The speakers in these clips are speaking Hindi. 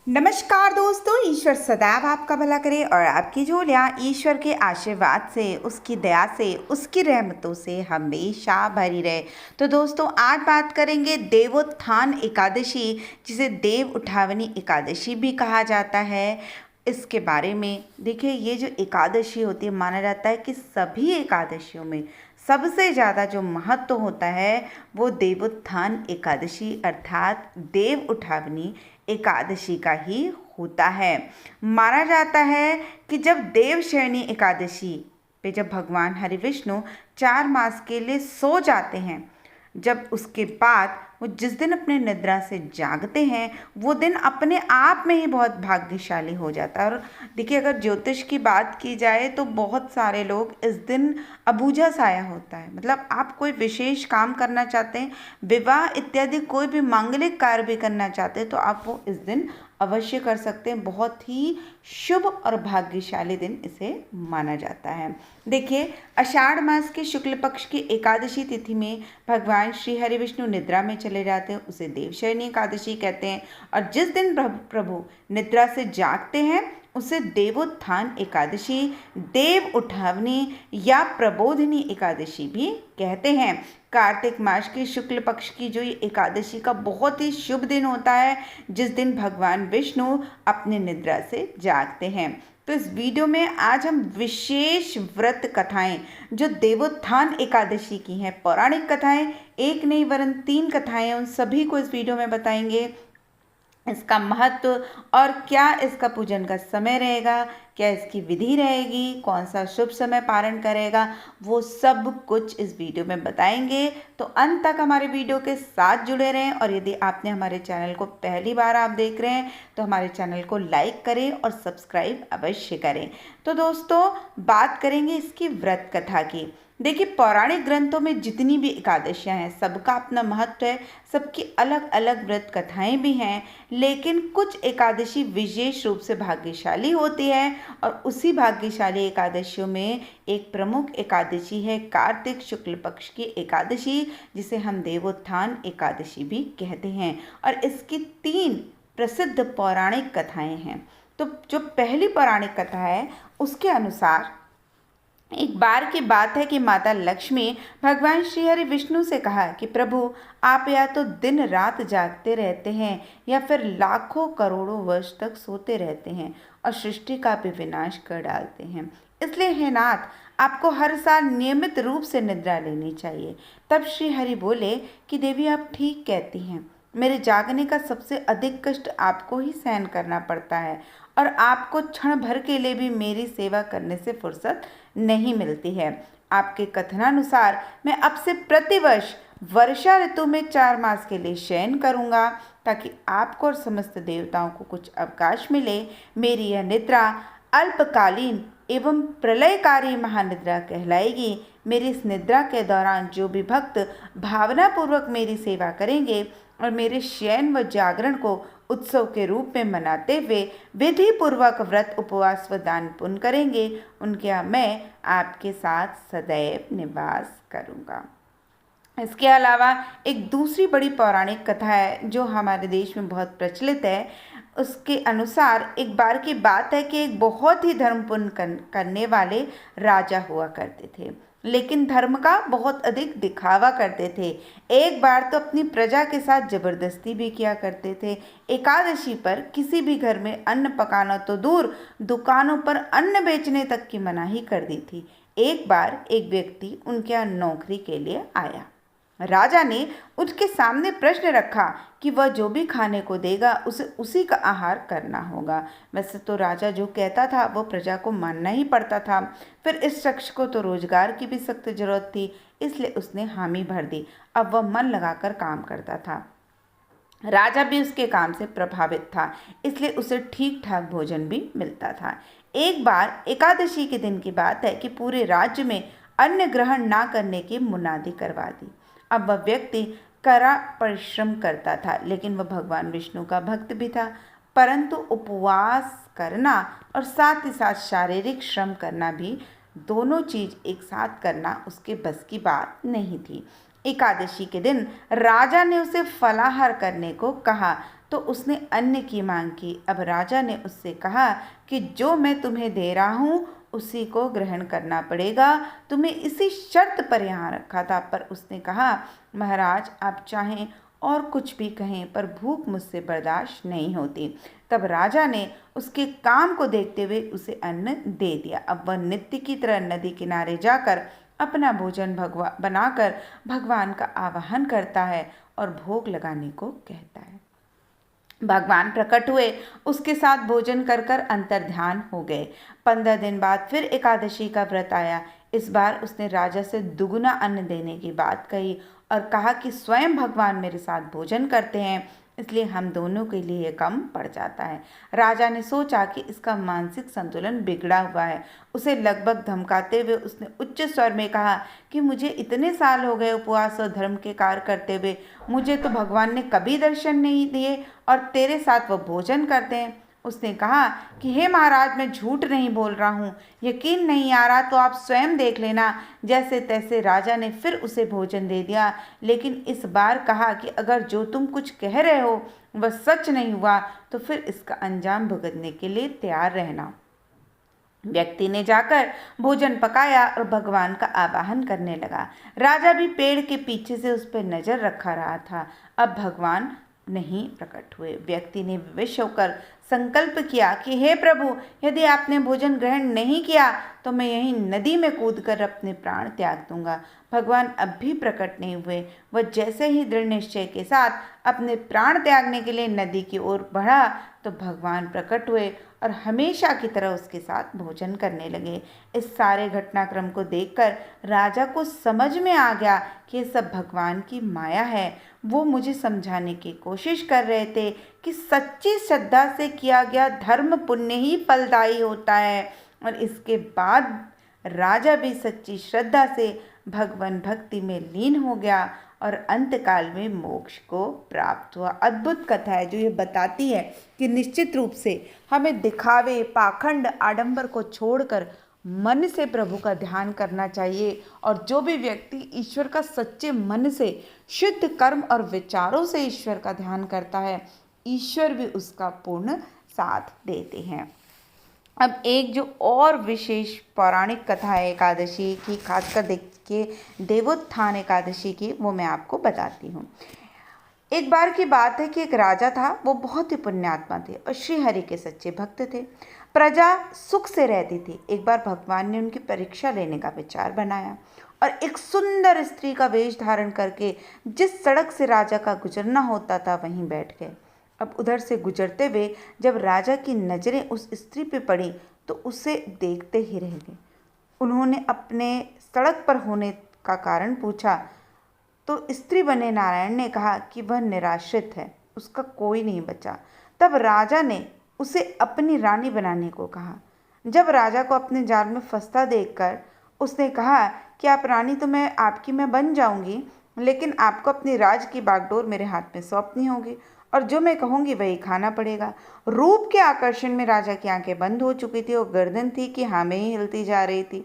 नमस्कार दोस्तों, ईश्वर सदैव आपका भला करे और आपकी झोलियाँ ईश्वर के आशीर्वाद से, उसकी दया से, उसकी रहमतों से हमेशा भरी रहे। तो दोस्तों, आज बात करेंगे देवोत्थान एकादशी, जिसे देव उठावनी एकादशी भी कहा जाता है। इसके बारे में देखिए, ये जो एकादशी होती है, माना जाता है कि सभी एकादशियों में सबसे ज़्यादा जो महत्व होता है वो देवोत्थान एकादशी अर्थात देव उठावनी एकादशी का ही होता है। माना जाता है कि जब देवशयनी एकादशी पे जब भगवान हरि विष्णु 4 मास के लिए सो जाते हैं, जब उसके बाद वो जिस दिन अपने निद्रा से जागते हैं, वो दिन अपने आप में ही बहुत भाग्यशाली हो जाता है। और देखिए, अगर ज्योतिष की बात की जाए तो बहुत सारे लोग इस दिन अबूझा साया होता है। मतलब आप कोई विशेष काम करना चाहते हैं, विवाह इत्यादि कोई भी मांगलिक कार्य भी करना चाहते हैं, तो आप वो इस दिन अवश्य कर सकते हैं। बहुत ही शुभ और भाग्यशाली दिन इसे माना जाता है। देखिए, आषाढ़ मास के शुक्ल पक्ष की एकादशी तिथि में भगवान श्री हरि विष्णु निद्रा में चले जाते हैं, उसे देवशयनी एकादशी कहते हैं। और जिस दिन प्रभु निद्रा से जागते हैं उसे देवोत्थान एकादशी, देव उठावनी या प्रबोधिनी एकादशी भी कहते हैं। कार्तिक मास के शुक्ल पक्ष की जो ये एकादशी का बहुत ही शुभ दिन होता है, जिस दिन भगवान विष्णु अपने निद्रा से जागते हैं। तो इस वीडियो में आज हम विशेष व्रत कथाएं जो देवोत्थान एकादशी की हैं, पौराणिक कथाएं, एक नहीं वरन 3 कथाएं, उन सभी को इस वीडियो में बताएंगे। इसका महत्व और क्या इसका पूजन का समय रहेगा, क्या इसकी विधि रहेगी, कौन सा शुभ समय पारण करेगा, वो सब कुछ इस वीडियो में बताएंगे। तो अंत तक हमारे वीडियो के साथ जुड़े रहें। और यदि आपने हमारे चैनल को पहली बार आप देख रहे हैं तो हमारे चैनल को लाइक करें और सब्सक्राइब अवश्य करें। तो दोस्तों, बात करेंगे इसकी व्रत कथा की। देखिए, पौराणिक ग्रंथों में जितनी भी एकादशियां हैं, सबका अपना महत्व है, सबकी अलग अलग व्रत कथाएं भी हैं। लेकिन कुछ एकादशी विशेष रूप से भाग्यशाली होती है और उसी भाग्यशाली एकादशियों में एक प्रमुख एकादशी है कार्तिक शुक्ल पक्ष की एकादशी, जिसे हम देवोत्थान एकादशी भी कहते हैं। और इसकी 3 प्रसिद्ध पौराणिक कथाएं हैं। तो जो पहली पौराणिक कथा है उसके अनुसार एक बार की बात है कि माता लक्ष्मी भगवान श्री हरि विष्णु से कहा कि प्रभु, आप या तो दिन रात जागते रहते हैं या फिर लाखों करोड़ों वर्ष तक सोते रहते हैं और सृष्टि का भी विनाश कर डालते हैं। इसलिए हे नाथ, आपको हर साल नियमित रूप से निद्रा लेनी चाहिए। तब श्री हरि बोले कि देवी, आप ठीक कहती हैं। मेरे जागने का सबसे अधिक कष्ट आपको ही सहन करना पड़ता है और आपको क्षण भर के लिए भी मेरी सेवा करने से फुर्सत नहीं मिलती है। आपके कथनानुसार मैं अब से प्रतिवर्ष वर्षा ऋतु में 4 मास के लिए शयन करूंगा, ताकि आपको और समस्त देवताओं को कुछ अवकाश मिले। मेरी यह निद्रा अल्पकालीन एवं प्रलयकारी महानिद्रा कहलाएगी। मेरी इस निद्रा के दौरान जो भी भक्त भावनापूर्वक मेरी सेवा करेंगे और मेरे शयन व जागरण को उत्सव के रूप में मनाते हुए विधि पूर्वक व्रत, उपवास व दान पुण्य करेंगे, उनके यहाँ मैं आपके साथ सदैव निवास करूँगा। इसके अलावा एक दूसरी बड़ी पौराणिक कथा है जो हमारे देश में बहुत प्रचलित है। उसके अनुसार एक बार की बात है कि एक बहुत ही धर्म पुण्य करने वाले राजा हुआ करते थे, लेकिन धर्म का बहुत अधिक दिखावा करते थे। एक बार तो अपनी प्रजा के साथ जबरदस्ती भी किया करते थे। एकादशी पर किसी भी घर में अन्न पकाना तो दूर, दुकानों पर अन्न बेचने तक की मनाही कर दी थी। एक बार एक व्यक्ति उनके यहाँ नौकरी के लिए आया। राजा ने उसके सामने प्रश्न रखा कि वह जो भी खाने को देगा उसे उसी का आहार करना होगा। वैसे तो राजा जो कहता था वो प्रजा को मानना ही पड़ता था। फिर इस शख्स को तो रोजगार की भी सख्त जरूरत थी, इसलिए उसने हामी भर दी। अब वह मन लगाकर काम करता था। राजा भी उसके काम से प्रभावित था, इसलिए उसे ठीक ठाक भोजन भी मिलता था। एक बार एकादशी के दिन की बात है कि पूरे राज्य में अन्न ग्रहण ना करने की मुनादी करवा दी। अब वह व्यक्ति कड़ा परिश्रम करता था, लेकिन वह भगवान विष्णु का भक्त भी था। परंतु उपवास करना और साथ ही साथ शारीरिक श्रम करना भी, दोनों चीज एक साथ करना उसके बस की बात नहीं थी। एकादशी के दिन राजा ने उसे फलाहार करने को कहा, तो उसने अन्न की मांग की। अब राजा ने उससे कहा कि जो मैं तुम्हें दे रहा हूँ उसी को ग्रहण करना पड़ेगा। तुम्हें इसी शर्त पर यहाँ रखा था। पर उसने कहा, महाराज आप चाहें और कुछ भी कहें पर भूख मुझसे बर्दाश्त नहीं होती। तब राजा ने उसके काम को देखते हुए उसे अन्न दे दिया। अब वह नित्य की तरह नदी किनारे जाकर अपना भोजन बनाकर भगवान का आवाहन करता है और भोग लगाने को कहता है। भगवान प्रकट हुए, उसके साथ भोजन कर कर अंतर्ध्यान हो गए। 15 दिन बाद फिर एकादशी का व्रत आया। इस बार उसने राजा से दुगुना अन्न देने की बात कही और कहा कि स्वयं भगवान मेरे साथ भोजन करते हैं, इसलिए हम दोनों के लिए कम पड़ जाता है। राजा ने सोचा कि इसका मानसिक संतुलन बिगड़ा हुआ है। उसे लगभग धमकाते हुए उसने उच्च स्वर में कहा कि मुझे इतने साल हो गए उपवास और धर्म के कार्य करते हुए, मुझे तो भगवान ने कभी दर्शन नहीं दिए और तेरे साथ वो भोजन करते हैं। उसने कहा कि हे महाराज, मैं झूठ नहीं बोल रहा हूँ, यकीन नहीं आ रहा तो आप स्वयं देख लेना। जैसे तैसे राजा ने फिर उसे भोजन दे दिया, लेकिन इस बार कहा कि अगर जो तुम कुछ कह रहे हो वह सच नहीं हुआ तो फिर इसका अंजाम भुगतने के लिए तैयार रहना। व्यक्ति ने जाकर भोजन पकाया और भगवान का आवाहन करने लगा। राजा भी पेड़ के पीछे से उस पर नजर रखा रहा था। अब भगवान नहीं प्रकट हुए। व्यक्ति ने विवश होकर संकल्प किया कि हे प्रभु, यदि आपने भोजन ग्रहण नहीं किया तो मैं यहीं नदी में कूदकर अपने प्राण त्याग दूंगा। भगवान अब भी प्रकट नहीं हुए। वह जैसे ही दृढ़ निश्चय के साथ अपने प्राण त्यागने के लिए नदी की ओर बढ़ा तो भगवान प्रकट हुए और हमेशा की तरह उसके साथ भोजन करने लगे। इस सारे घटनाक्रम को देखकर राजा को समझ में आ गया कि ये सब भगवान की माया है। वो मुझे समझाने की कोशिश कर रहे थे कि सच्ची श्रद्धा से किया गया धर्म पुण्य ही फलदायी होता है। और इसके बाद राजा भी सच्ची श्रद्धा से भगवान भक्ति में लीन हो गया और अंतकाल में मोक्ष को प्राप्त हुआ। अद्भुत कथा है जो ये बताती है कि निश्चित रूप से हमें दिखावे, पाखंड, आडंबर को छोड़कर मन से प्रभु का ध्यान करना चाहिए। और जो भी व्यक्ति ईश्वर का सच्चे मन से, शुद्ध कर्म और विचारों से ईश्वर का ध्यान करता है, ईश्वर भी उसका पूर्ण साथ देते हैं। अब एक जो और विशेष पौराणिक कथा है एकादशी की, खासकर देखिए देवोत्थान एकादशी की, वो मैं आपको बताती हूँ। एक बार की बात है कि एक राजा था। वो बहुत ही पुण्यात्मा थे और श्री हरि के सच्चे भक्त थे। प्रजा सुख से रहती थी। एक बार भगवान ने उनकी परीक्षा लेने का विचार बनाया और एक सुंदर स्त्री का वेश धारण करके जिस सड़क से राजा का गुजरना होता था वहीं बैठ गए। अब उधर से गुजरते हुए जब राजा की नज़रें उस स्त्री पे पड़ी तो उसे देखते ही रह गए। उन्होंने अपने सड़क पर होने का कारण पूछा तो स्त्री बने नारायण ने कहा कि वह निराश्रित है, उसका कोई नहीं बचा। तब राजा ने उसे अपनी रानी बनाने को कहा। जब राजा को अपने जाल में फंसता देखकर उसने कहा कि आप रानी तो मैं बन जाऊंगी, लेकिन आपको अपनी राज की बागडोर मेरे हाथ में सौंपनी होगी और जो मैं कहूँगी वही खाना पड़ेगा। रूप के आकर्षण में राजा की आंखें बंद हो चुकी थी और गर्दन थी कि हाँ में ही हिलती जा रही थी।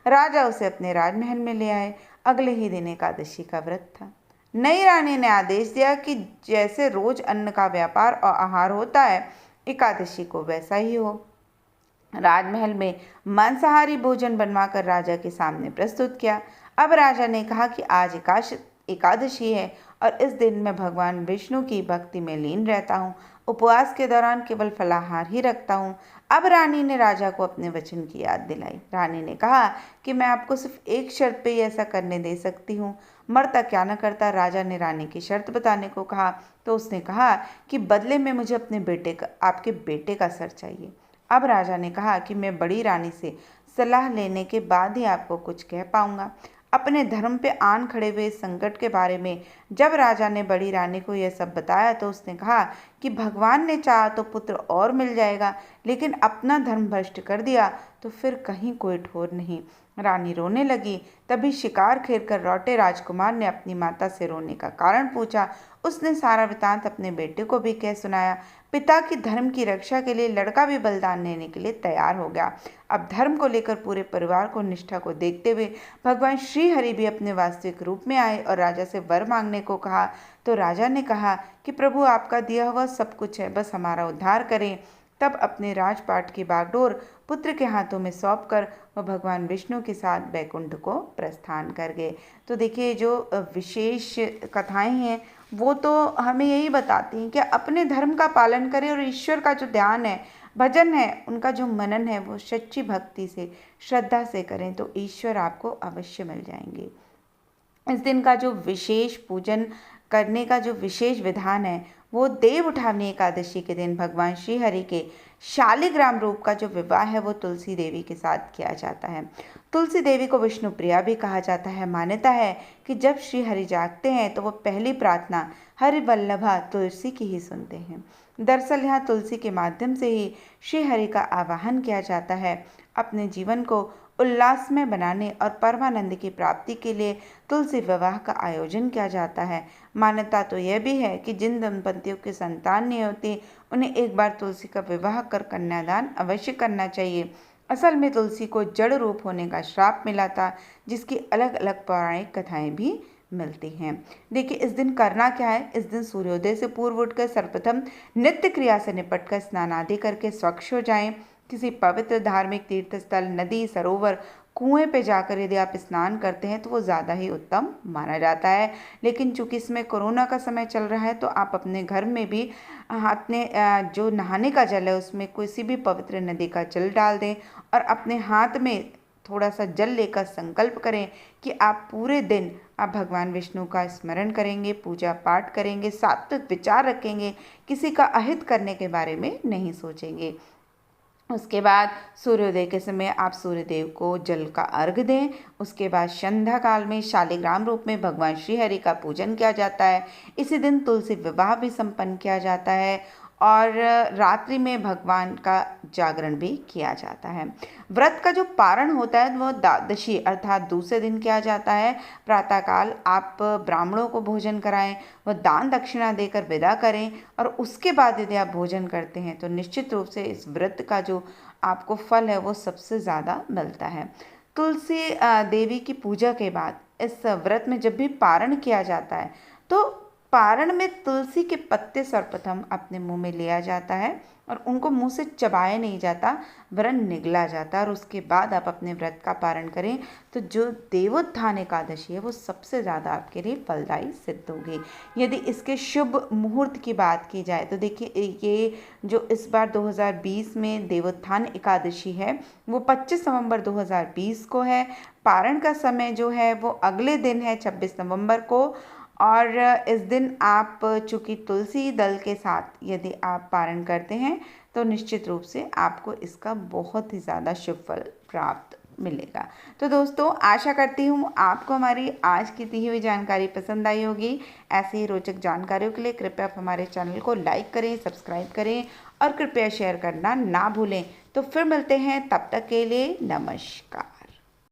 राजा उसे अपने राजमहल में ले आए। अगले ही दिन एकादशी का व्रत था। नई रानी ने आदेश दिया कि जैसे रोज अन्न का व्यापार और आहार होता है, एकादशी को वैसा ही हो। राजमहल में मांसाहारी भोजन बनवाकर राजा के सामने प्रस्तुत किया। अब राजा ने कहा कि आज एकादशी है और इस दिन मैं भगवान विष्णु की भक्ति में लीन रहता हूँ। उपवास के दौरान केवल फलाहार ही रखता हूँ। अब रानी ने राजा को अपने वचन की याद दिलाई। रानी ने कहा कि मैं आपको सिर्फ एक शर्त पे ही ऐसा करने दे सकती हूँ। मरता क्या न करता। राजा ने रानी की शर्त बताने को कहा तो उसने कहा कि बदले में मुझे आपके बेटे का सर चाहिए। अब राजा ने कहा कि मैं बड़ी रानी से सलाह लेने के बाद ही आपको कुछ कह पाऊंगा। अपने धर्म पे आन खड़े हुए संकट के बारे में जब राजा ने बड़ी रानी को यह सब बताया तो उसने कहा कि भगवान ने चाहा तो पुत्र और मिल जाएगा, लेकिन अपना धर्म भ्रष्ट कर दिया तो फिर कहीं कोई ठोर नहीं। रानी रोने लगी। तभी शिकार खेल कर लौटे राजकुमार ने अपनी माता से रोने का कारण पूछा। उसने सारा वृतांत अपने बेटे को भी कह सुनाया। पिता की धर्म की रक्षा के लिए लड़का भी बलिदान देने के लिए तैयार हो गया। अब धर्म को लेकर पूरे परिवार को निष्ठा को देखते हुए भगवान श्री हरि भी अपने वास्तविक रूप में आए और राजा से वर मांगने को कहा। तो राजा ने कहा कि प्रभु, आपका दिया हुआ सब कुछ है, बस हमारा उद्धार करें। तब अपने राजपाट की बागडोर पुत्र के हाथों में सौंपकर वह भगवान विष्णु के साथ बैकुंठ को प्रस्थान कर गए। तो देखिए, जो विशेष कथाएं हैं वो तो हमें यही बताती हैं कि अपने धर्म का पालन करें और ईश्वर का जो ध्यान है, भजन है, उनका जो मनन है वो सच्ची भक्ति से, श्रद्धा से करें तो ईश्वर आपको अवश्य मिल जाएंगे। इस दिन का जो विशेष पूजन करने का जो विशेष विधान है वो देव उठावनी एकादशी के दिन भगवान श्री हरि के शालिग्राम रूप का जो विवाह है वो तुलसी देवी के साथ किया जाता है। तुलसी देवी को विष्णु प्रिया भी कहा जाता है। मान्यता है कि जब श्री हरि जागते हैं तो वो पहली प्रार्थना हरि वल्लभा तुलसी की ही सुनते हैं। दरअसल यहाँ तुलसी के माध्यम से ही श्री हरि का आवाहन किया जाता है। अपने जीवन को उल्लासमय बनाने और परमानंद की प्राप्ति के लिए तुलसी विवाह का आयोजन किया जाता है। मान्यता तो यह भी है कि जिन दंपतियों की संतान नहीं होती उन्हें एक बार तुलसी का विवाह कर कन्यादान अवश्य करना चाहिए। असल में तुलसी को जड़ रूप होने का श्राप मिला था, जिसकी अलग अलग पौराणिक कथाएं भी मिलती हैं। देखिए, इस दिन करना क्या है। इस दिन सूर्योदय से पूर्व उठकर सर्वप्रथम नित्य क्रिया से निपटकर स्नान आदि करके स्वच्छ हो जाएं। किसी पवित्र धार्मिक तीर्थ स्थल, नदी, सरोवर, कुएं पे जाकर यदि आप स्नान करते हैं तो वो ज़्यादा ही उत्तम माना जाता है। लेकिन चूंकि इसमें कोरोना का समय चल रहा है तो आप अपने घर में भी अपने जो नहाने का जल है उसमें किसी भी पवित्र नदी का जल डाल दें और अपने हाथ में थोड़ा सा जल लेकर संकल्प करें कि आप पूरे दिन आप भगवान विष्णु का स्मरण करेंगे, पूजा पाठ करेंगे, सात्विक विचार रखेंगे, किसी का अहित करने के बारे में नहीं सोचेंगे। उसके बाद सूर्योदय के समय आप सूर्यदेव को जल का अर्घ दें। उसके बाद संध्या काल में शालिग्राम रूप में भगवान श्री हरि का पूजन किया जाता है। इसी दिन तुलसी विवाह भी संपन्न किया जाता है और रात्रि में भगवान का जागरण भी किया जाता है। व्रत का जो पारण होता है वह द्वादशी अर्थात दूसरे दिन किया जाता है। प्रातःकाल आप ब्राह्मणों को भोजन कराएं, वह दान दक्षिणा देकर विदा करें और उसके बाद यदि आप भोजन करते हैं तो निश्चित रूप से इस व्रत का जो आपको फल है वो सबसे ज़्यादा मिलता है। तुलसी देवी की पूजा के बाद इस व्रत में जब भी पारण किया जाता है तो पारण में तुलसी के पत्ते सर्वप्रथम अपने मुंह में लिया जाता है और उनको मुंह से चबाया नहीं जाता वरन निगला जाता है। और उसके बाद आप अपने व्रत का पारण करें तो जो देवोत्थान एकादशी है वो सबसे ज़्यादा आपके लिए फलदायी सिद्ध होगी। यदि इसके शुभ मुहूर्त की बात की जाए तो देखिए, ये जो इस बार 2020 में देवोत्थान एकादशी है वो 25 नवंबर 2020 को है। पारण का समय जो है वो अगले दिन है 26 नवंबर को। और इस दिन आप चूँकि तुलसी दल के साथ यदि आप पारण करते हैं तो निश्चित रूप से आपको इसका बहुत ही ज़्यादा शुभ फल प्राप्त मिलेगा। तो दोस्तों, आशा करती हूँ आपको हमारी आज की दी हुई जानकारी पसंद आई होगी। ऐसी ही रोचक जानकारियों के लिए कृपया आप हमारे चैनल को लाइक करें, सब्सक्राइब करें और कृपया शेयर करना ना भूलें। तो फिर मिलते हैं, तब तक के लिए नमस्कार।